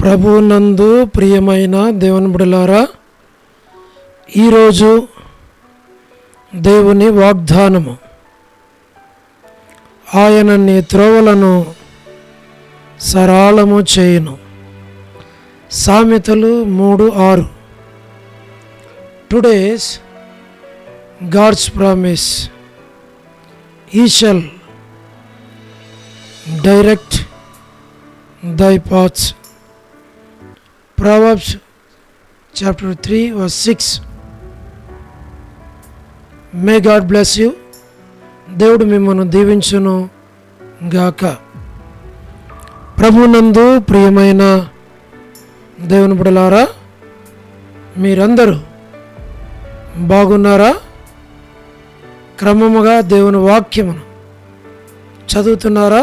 ప్రభునందు ప్రియమైన దేవుని బిడ్డలారా, ఈరోజు దేవుని వాగ్దానము, ఆయన నీ త్రోవలను సరళము చేయును. సామెతలు 3:6. Today's God's promise, He shall direct thy paths. Proverbs chapter 3 verse 6. May God bless you. దేవుడు మిమ్మల్ని దీవించును గాక. ప్రభునందు ప్రియమైన దేవుని బిడ్డలారా, మీరందరూ బాగున్నారా? క్రమముగా దేవుని వాక్యమును చదువుతున్నారా?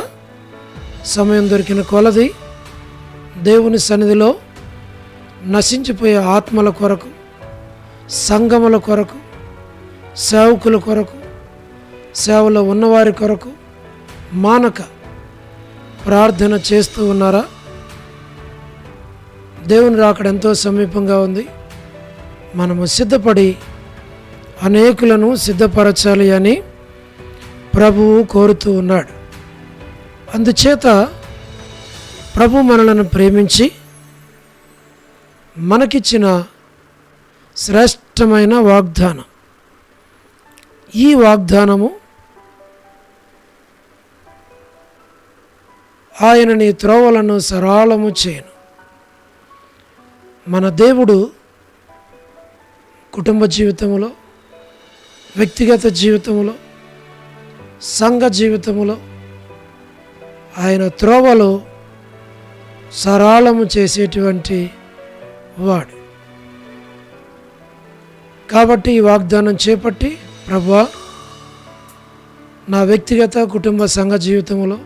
సమయం దొరికిన కొలది దేవుని సన్నిధిలో నశించిపోయే ఆత్మల కొరకు, సంఘముల కొరకు, సేవకుల కొరకు, సేవలో ఉన్నవారి కొరకు మానక ప్రార్థన చేస్తూ ఉన్నారా? దేవుని రాకడ ఎంతో సమీపంగా ఉంది. మనము సిద్ధపడి అనేకులను సిద్ధపరచాలి అని ప్రభువు కోరుతూ ఉన్నాడు. అందుచేత ప్రభు మనలను ప్రేమించి మనకిచ్చిన శ్రేష్టమైన వాగ్దానం. ఈ వాగ్దానము, ఆయన నీ త్రోవలను సరళము చేయును. మన దేవుడు కుటుంబ జీవితంలో, వ్యక్తిగత జీవితంలో, సంఘ జీవితంలో ఆయన త్రోవలు సరళము చేసేటువంటి వాడు. కాబట్టి ఈ వాగ్దానం చేపట్టి, ప్రభువా, నా వ్యక్తిగత కుటుంబ సంఘ జీవితంలో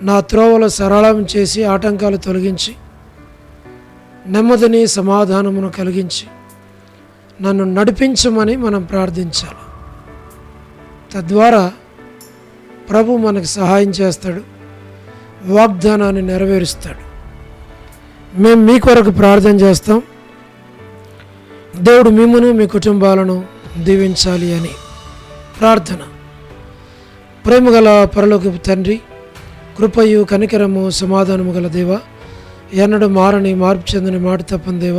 నా త్రోవలు సరళం చేసి ఆటంకాలు తొలగించి నెమ్మదిని సమాధానమును కలిగించి నన్ను నడిపించమని మనం ప్రార్థించాలి. తద్వారా ప్రభు మనకు సహాయం చేస్తాడు, వాగ్దానాన్ని నెరవేరుస్తాడు. మేము మీ కొరకు ప్రార్థన చేస్తాం. దేవుడు మిమ్మును మీ కుటుంబాలను దీవించాలి అని ప్రార్థన. ప్రేమగల పరలోకపు తండ్రి, కృపయు కనికరము సమాధానము గల దేవ, ఎన్నడూ మారని మార్పు చెందని మాట తప్పని దేవ,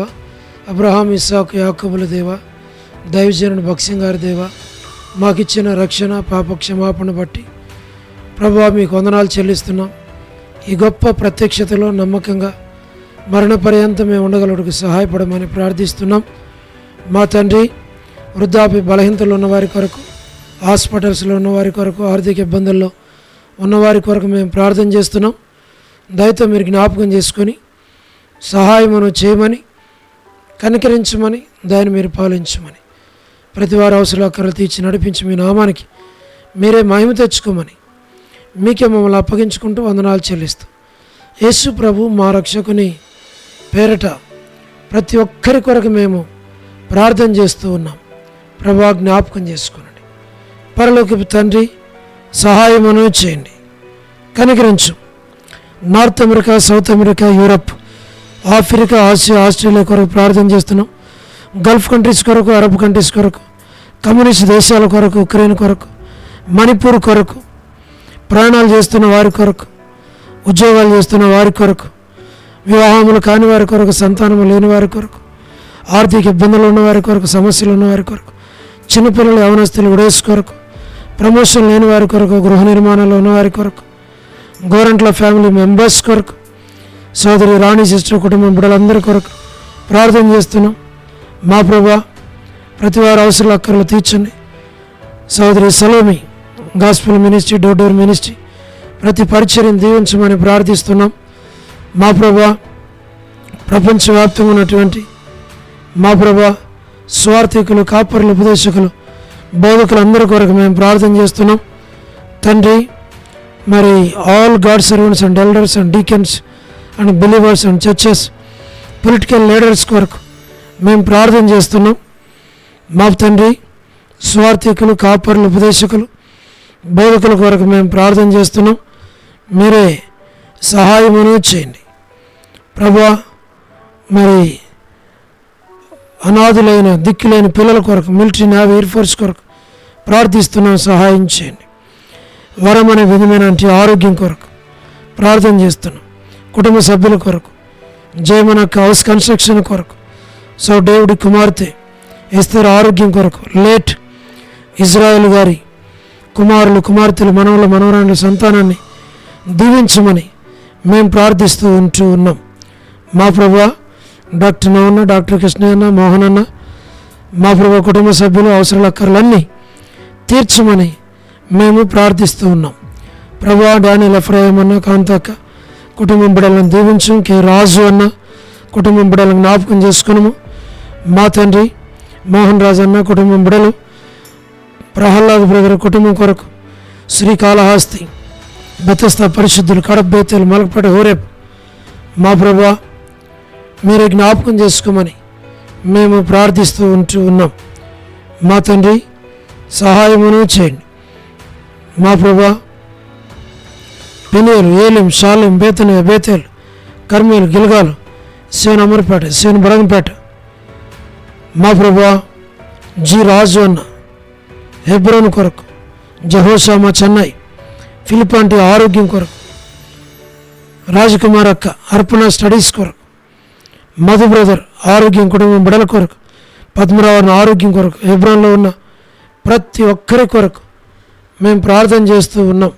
అబ్రహాం ఇస్సాకు యాకోబుల దేవ, దైవజనుడు భక్సింగ్ గారి దేవ, మాకిచ్చిన రక్షణ పాప క్షమాపణ బట్టి ప్రభువా మీకు వందనాలు చెల్లిస్తున్నాం. ఈ గొప్ప ప్రత్యక్షతలో నమ్మకంగా మరణ పర్యంతం మేము ఉండగలడుకు సహాయపడమని ప్రార్థిస్తున్నాం. మా తండ్రి, వృద్ధాప్య బలహీనతలు ఉన్నవారి కొరకు, హాస్పిటల్స్లో ఉన్నవారి కొరకు, ఆర్థిక ఇబ్బందుల్లో ఉన్నవారి కొరకు మేము ప్రార్థన చేస్తున్నాం. దయతో మీరు జ్ఞాపకం చేసుకొని సహాయమును చేయమని, కనికరించమని, దాన్ని మీరు పాలించమని, ప్రతి వారి అవసరాలు తీర్చి నడిపించి మీ నామానికి మీరే మహిమ తెచ్చుకోమని మీకే మమ్మల్ని అప్పగించుకుంటూ వందనాలు చెల్లిస్తూ, యేసు ప్రభు మా రక్షకుని పేరట ప్రతి ఒక్కరి కొరకు మేము ప్రార్థన చేస్తూ ఉన్నాం. ప్రభు జ్ఞాపకం చేసుకోనండి. పరలోకపు తండ్రి, సహాయమును చేయండి, కనికరించు. North America, South America, Europe, Africa, Asia, Australia కొరకు ప్రార్థన చేస్తున్నాం. గల్ఫ్ కంట్రీస్ కొరకు, అరబ్ కంట్రీస్ కొరకు, కమ్యూనిస్ట్ దేశాల కొరకు, ఉక్రెయిన్ కొరకు, మణిపూర్ కొరకు, ప్రయాణాలు చేస్తున్న వారి కొరకు, ఉద్యోగాలు చేస్తున్న వారి కొరకు, వివాహములు కాని వారి కొరకు, సంతానము లేని వారి కొరకు, ఆర్థిక ఇబ్బందులు ఉన్నవారి కొరకు, సమస్యలు ఉన్నవారి కొరకు, చిన్నపిల్లలు యవనస్తులు విడేసు కొరకు, ప్రమోషన్ లేని వారి కొరకు, గృహ నిర్మాణంలో ఉన్నవారి కొరకు, గోరంట్ల ఫ్యామిలీ మెంబర్స్ కొరకు, సోదరి రాణి సిస్టర్ కుటుంబం బిడ్డలందరి కొరకు ప్రార్థన చేస్తున్నాం. మా ప్రభా, ప్రతి వారి అవసరాలు అక్కర్లు తీర్చండి. సోదరి Salomi gospel ministry, door ministry, ప్రతి పరిచర్యను దీవించమని ప్రార్థిస్తున్నాం. మా ప్రభా, ప్రపంచవ్యాప్తంగా ఉన్నటువంటి మా ప్రభా స్వార్థికులు, కాపరులు, ఉపదేశకులు, బోధకులు అందరి కొరకు మేము ప్రార్థన చేస్తున్నాం. తండ్రి, మరి all God servants and elders and deacons and believers and churches, political leaders కొరకు మేము ప్రార్థన చేస్తున్నాం. మా తండ్రి, స్వార్థికులు, కాపరులు, ఉపదేశకులు, బోధకుల కొరకు మేము ప్రార్థన చేస్తున్నాం. మీరే సహాయమును చేయండి. ప్రభువా, మరి అనాథులైన దిక్కులైన పిల్లల కొరకు, మిలిటరీ, నేవీ, ఎయిర్ ఫోర్స్ కొరకు ప్రార్థిస్తున్నాం. సహాయం చేయండి. వరం అనే విధమైన ఆరోగ్యం కొరకు ప్రార్థన చేస్తున్నాం. కుటుంబ సభ్యుల కొరకు, జయమనక్క హౌస్ కన్స్ట్రక్షన్ కొరకు, సో డేవిడ్ కుమార్తె ఎస్తేర్ ఆరోగ్యం కొరకు, లేట్ ఇజ్రాయెల్ గారి కుమారులు, కుమార్తెలు, మనవల, మనవరాళ్ళ సంతానాన్ని దీవించమని మేము ప్రార్థిస్తూ ఉన్నాం. మా ప్రభువా, డాక్టర్ నవన్న, డాక్టర్ కృష్ణయ్యన్న, మోహన్ అన్న, మా ప్రభువా కుటుంబ సభ్యులు అవసరాల అక్కర్లన్నీ తీర్చమని మేము ప్రార్థిస్తూ ఉన్నాం. ప్రభువా, డానియల్ ఎఫ్రాయిం అన్న, కాంతక్క కుటుంబం బిడ్డలను దీవించు. కే రాజు అన్న కుటుంబం బిడ్డలను జ్ఞాపకం చేసుకున్నాము. మా తండ్రి మోహన్ రాజు అన్న కుటుంబం బిడ్డలు, ప్రహ్లాద్ బ్రదర్ కుటుంబం కొరకు, శ్రీకాళహస్తి, బెతస్తా పరిశుద్ధులు, కడప, బేతేలు, మలకపేట, హోరేప్, మా ప్రభువా మీరే జ్ఞాపకం చేసుకోమని మేము ప్రార్థిస్తూ ఉన్నాం. మా తండ్రి సహాయమును చేయండి. మా ప్రభువా పెనియలు, ఏలిం, షాలిం, బేతనీయ, బేతేలు, కర్మేలు, గిల్గాలు, సేన అమర్పేట, సేన బరంగపేట, మా ప్రభువా జి రాజు అన్న హెబ్రోన్ కొరకు, జహోషామా చెన్నై, ఫిలిపాంటి ఆరోగ్యం కొరకు, రాజకుమార్ అక్క అర్పణ స్టడీస్ కొరకు, మధు బ్రదర్ ఆరోగ్యం, కుటుంబం బిడల కొరకు, పద్మరావు ఆరోగ్యం కొరకు, హెబ్రోన్లో ఉన్న ప్రతి ఒక్కరి కొరకు మేము ప్రార్థన చేస్తూ ఉన్నాం.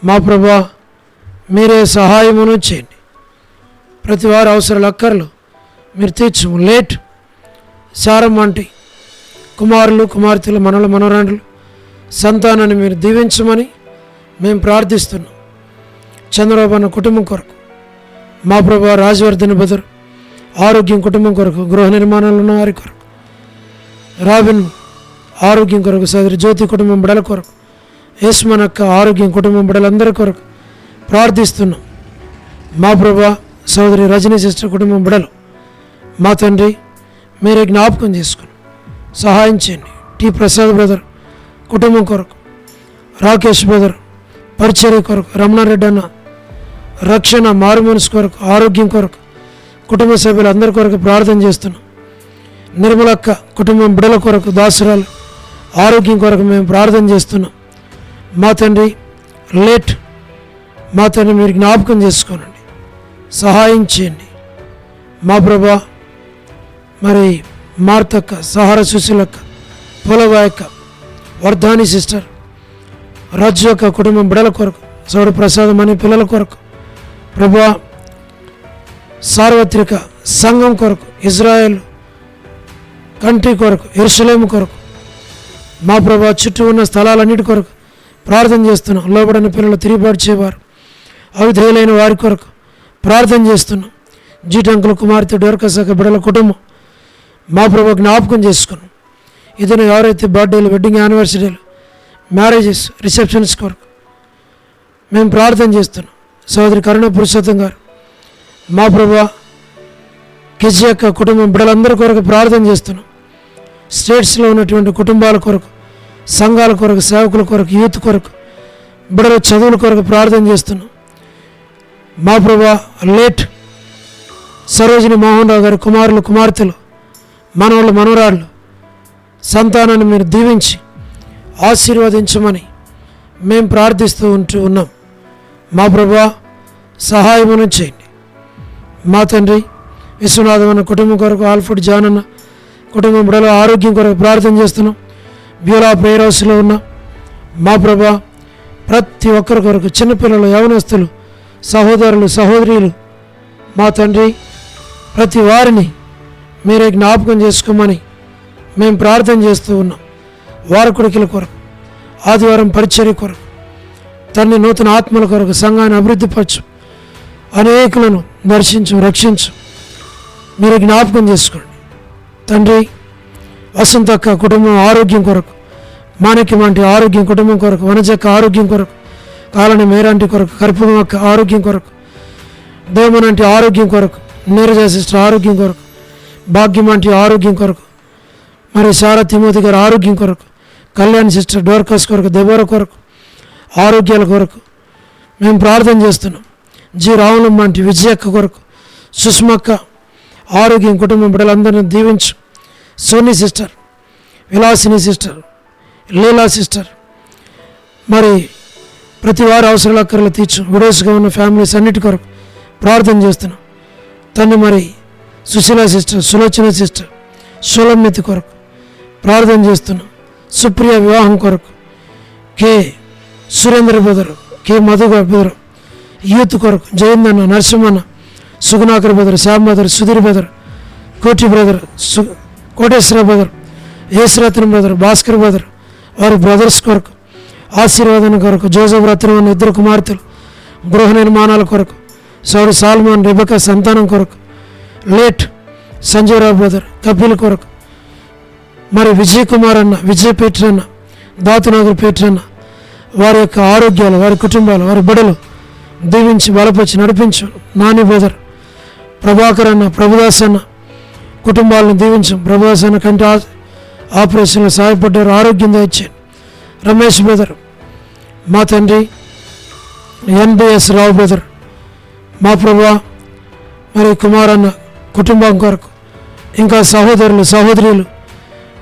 మా ప్రభువా మీరే సహాయమును చేయండి. ప్రతి వారి అవసరాలు అక్కర్లు మీరు తీర్చము. లేట్ సారం వంటి కుమారులు, కుమార్తెలు, మనవల, మనవరాండ్రులు సంతానాన్ని మీరు దీవించమని మేము ప్రార్థిస్తున్నాం. చంద్రబాబు అన్న కుటుంబం కొరకు, మా ప్రభువా రాజవర్ధన్ బదర్ ఆరోగ్యం, కుటుంబం కొరకు, గృహ నిర్మాణాలు ఉన్న వారి కొరకు, రాబిన్ ఆరోగ్యం కొరకు, సోదరి జ్యోతి కుటుంబం బిడల కొరకు, యేసుమనక్క ఆరోగ్యం, కుటుంబం బిడలందరి కొరకు ప్రార్థిస్తున్నాం. మా ప్రభువా సోదరి రజనీ సిస్టర్ కుటుంబం బిడలు, మా తండ్రి మీరే జ్ఞాపకం చేసుకుని సహాయం చేయండి. టి ప్రసాద్ బ్రదర్ కుటుంబం కొరకు, రాకేష్ బ్రదర్ పరిచర్య కొరకు, రమణారెడ్డి అన్న రక్షణ, మారు మనసు కొరకు, ఆరోగ్యం కొరకు, కుటుంబ సభ్యులందరి కొరకు ప్రార్థన చేస్తున్నాం. నిర్మలక్క కుటుంబం బిడల కొరకు, దాసరాలు ఆరోగ్యం కొరకు మేము ప్రార్థన చేస్తున్నాం. మా తండ్రి లేట్, మా తండ్రి మీరు జ్ఞాపకం చేసుకోనండి, సహాయం చేయండి. మా ప్రభా మరి మార్తక్క, సహార సుశీలక్క, పొలగాయక్క, వర్ధాని సిస్టర్, రాజు యొక్క కుటుంబం బిడల కొరకు, సౌడు ప్రసాదం అనే పిల్లల కొరకు, ప్రభా సార్వత్రిక సంఘం కొరకు, ఇజ్రాయెల్ కంట్రీ కొరకు, యెరూషలేము కొరకు, మా ప్రభా చుట్టూ ఉన్న స్థలాలన్నిటి కొరకు ప్రార్థన చేస్తున్నాం. లోబడిన పిల్లలు, తిరిగిబాటు చేయవారు, అవిధేయులైన వారి కొరకు ప్రార్థన చేస్తున్నాం. జీటంకుల కుమార్తె డోర్కసక బిడల కుటుంబం మా ప్రభా జ్ఞాపకం చేసుకున్నాం. ఇతను ఎవరైతే బర్త్డేలు, వెడ్డింగ్ యానివర్సరీలు, మ్యారేజెస్, రిసెప్షన్స్ కొరకు మేము ప్రార్థన చేస్తున్నాం. సోదరి కరుణ పురుషోత్తం గారు, మా ప్రభా కెజి యొక్క కుటుంబం బిడ్డలందరి కొరకు ప్రార్థన చేస్తున్నాం. స్టేట్స్లో ఉన్నటువంటి కుటుంబాల కొరకు, సంఘాల కొరకు, సేవకుల కొరకు, యూత్ కొరకు, బిడ్డల చదువుల కొరకు ప్రార్థన చేస్తున్నాం. మా ప్రభా లేట్ సరోజిని మోహన్ రావు గారి కుమారులు, కుమార్తెలు, మనవళ్ళు, మనవరాళ్ళు సంతానాన్ని మీరు దీవించి ఆశీర్వదించమని మేము ప్రార్థిస్తూ ఉన్నాం. మా ప్రభువా సహాయమును చేయండి. మా తండ్రి విశ్వనాథం అన్న కుటుంబం కొరకు, ఆల్ఫర్డ్ జాన్ అన్న కుటుంబం బిడ్డల ఆరోగ్యం కొరకు ప్రార్థన చేస్తున్నాం. బ్యూలా ప్రేయర్ హౌస్లో ఉన్న మా ప్రభువా ప్రతి ఒక్కరి కొరకు, చిన్నపిల్లలు, యవనస్తులు, సహోదరులు, సహోదరీలు, మా తండ్రి ప్రతి వారిని మీరే జ్ఞాపకం చేసుకోమని మేము ప్రార్థన చేస్తూ ఉన్నాం. వారకుడికల కొరకు, ఆదివారం పరిచర్య కొరకు, తండ్రి నూతన ఆత్మల కొరకు సంఘాన్ని అభివృద్ధిపరచు, అనేకులను దర్శించు, రక్షించు, మీరు జ్ఞాపకం చేసుకోండి. తండ్రి వసంతక్క కుటుంబం ఆరోగ్యం కొరకు, మాణిక్యం వంటి ఆరోగ్యం కుటుంబం కొరకు, వనజక్క ఆరోగ్యం కొరకు, కాలని మేరంటి కొరకు, కర్పూరం అక్క ఆరోగ్యం కొరకు, దేవమన్ అంటే ఆరోగ్యం కొరకు, నీరజ సిస్టర్ ఆరోగ్యం కొరకు, భాగ్యం అంటే ఆరోగ్యం కొరకు, మరి సారా తిమోతి గారి ఆరోగ్యం కొరకు, కళ్యాణ్ సిస్టర్ డోర్కస్ కొరకు, దెబోర కొరకు, ఆరోగ్యాల కొరకు మేము ప్రార్థన చేస్తున్నాం. జి రావులమ్మ అంటే విజయక్క కొరకు, సుష్మక్క ఆరోగ్యం, కుటుంబం బిడ్డలందరినీ దీవించు. సోనీ సిస్టర్, విలాసిని సిస్టర్, లీలా సిస్టర్, మరి ప్రతి వారి అవసరాల అక్కర్లు తీర్చు. విడోస్గా ఉన్న ఫ్యామిలీస్ అన్నిటి కొరకు ప్రార్థన చేస్తున్నాం తండ్రి. మరి సుశీల సిస్టర్, సులోచన సిస్టర్, సోలమ్మితి కొరకు ప్రార్థన చేస్తున్నాం. సుప్రియ వివాహం కొరకు, K Surendra brother, K Madhu brother youth కొరకు, జయందన్న, నరసింహన్న, Sugunakar brother, Shyam brother, Sudhir brother, Koti brother, Koteswara brother, Yesuratnam brother, Bhaskar brother, వారి బ్రదర్స్ కొరకు ఆశీర్వాదం కొరకు, జోసఫ్ రత్నం అన్న 2 కుమార్తెలు గృహ నిర్మాణాల కొరకు, సౌరు సాల్మాన్, రెబెకా సంతానం కొరకు, లేట్ సంజయరావు బ్రదర్, కపిల్ కొరకు, మరి విజయ్ కుమార్ అన్న, విజయ్ పీటర్ అన్న, దాతునగర్ పీటర్ అన్న, వారి యొక్క ఆరోగ్యాలు, వారి కుటుంబాలు, వారి బిడ్డలు దీవించి బలపరిచి నడిపించు. నాని బ్రదర్, ప్రభాకర్ అన్న, ప్రభుదాస్ అన్న కుటుంబాలను దీవించు. ప్రభుదాస్ అన్న కంటి ఆపరేషన్లో సహాయపడ్డారు, ఆరోగ్యం దయచేయండి. రమేష్ బ్రదర్, మా తండ్రి ఎన్బిఎస్ రావు బ్రదర్, మా ప్రభా మరి కుమార్ అన్న కుటుంబం కొరకు, ఇంకా సహోదరులు సహోదరులు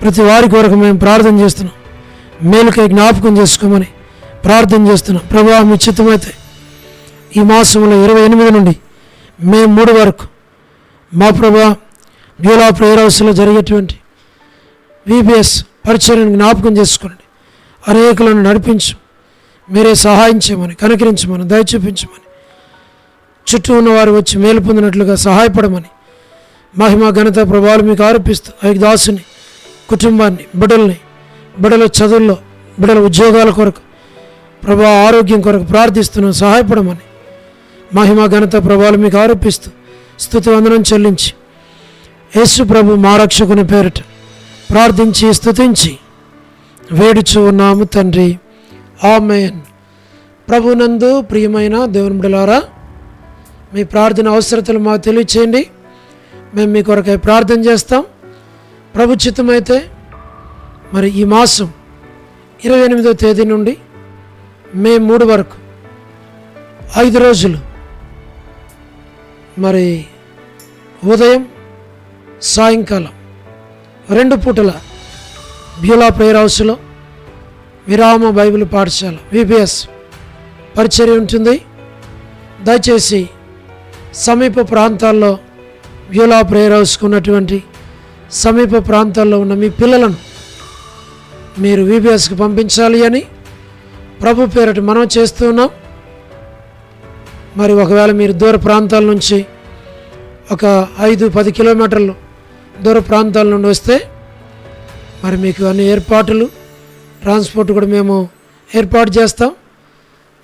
ప్రతి వారి కొరకు మేము ప్రార్థన చేస్తున్నాం. మేలుకై జ్ఞాపకం చేసుకోమని ప్రార్థన చేస్తున్నాం. ప్రభా మీ చిత్తమైతే ఈ మాసంలో 28 నుండి మే 3 వరకు మా ప్రభా బ్యూలా ప్రేయర్ హౌస్లో జరిగేటువంటి విబిఎస్ పరిచర్యను జ్ఞాపకం చేసుకోండి. అనేకులను నడిపించు, మీరే సహాయం చేయమని, కనికరించమని, దయ చూపించమని, చుట్టూ ఉన్నవారు వచ్చి మేలు పొందినట్లుగా సహాయపడమని, మహిమ ఘనత ప్రభావాలు మీకు ఆరోపిస్తూ ఆ దాసుని కుటుంబాన్ని, బిడ్డల చదువుల్లో, బిడ్డల ఉద్యోగాల కొరకు, ప్రభా ఆరోగ్యం కొరకు ప్రార్థిస్తున్నాం. సహాయపడమని మహిమ ఘనత ప్రభావాలు మీకు ఆరోపిస్తూ స్తుతి వందనం చెల్లించి యేసు ప్రభు మా రక్షకుని పేరిట ప్రార్థించి స్తుతించి వేడుచు ఉన్నాము తండ్రి, ఆమేన్. ప్రభునందు ప్రియమైన దేవుని బిడ్డలారా, మీ ప్రార్థన అవసరతలు మాకు తెలియచేయండి. మేము మీ కొరకై ప్రార్థన చేస్తాం. ప్రభు చిత్తమైతే మరి ఈ మాసం 28వ తేదీ నుండి మే 3 వరకు 5 రోజులు మరి ఉదయం సాయంకాలం 2 పూటల బ్యూలా ప్రేయర్ హౌస్లో విరామ బైబిల్ పాఠశాల విబిఎస్ పరిచర్య ఉంటుంది. దయచేసి సమీప ప్రాంతాల్లో బ్యూలా ప్రేయర్ హౌస్కు ఉన్నటువంటి సమీప ప్రాంతాల్లో ఉన్న మీ పిల్లలను మీరు విబిఎస్కి పంపించాలి అని ప్రభు పేరట మనం చేస్తున్నాం. మరి ఒకవేళ మీరు దూర ప్రాంతాల నుంచి ఒక 5-10 కిలోమీటర్లు దూర ప్రాంతాల నుండి వస్తే మరి మీకు అన్ని ఏర్పాట్లు, ట్రాన్స్పోర్ట్ కూడా మేము ఏర్పాటు చేస్తాం.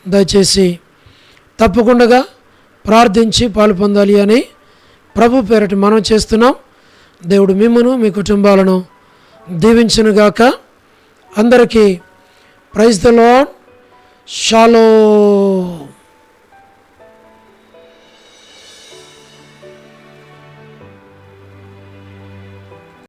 దయచేసి తప్పకుండా ప్రార్థించి పాలు పొందాలి అని ప్రభు పేరట మనం చేస్తున్నాం. దేవుడు మిమ్మును మీ కుటుంబాలను దీవించునుగాక. అందరికీ ప్రైజ్ ద లార్డ్. షాలోమ్.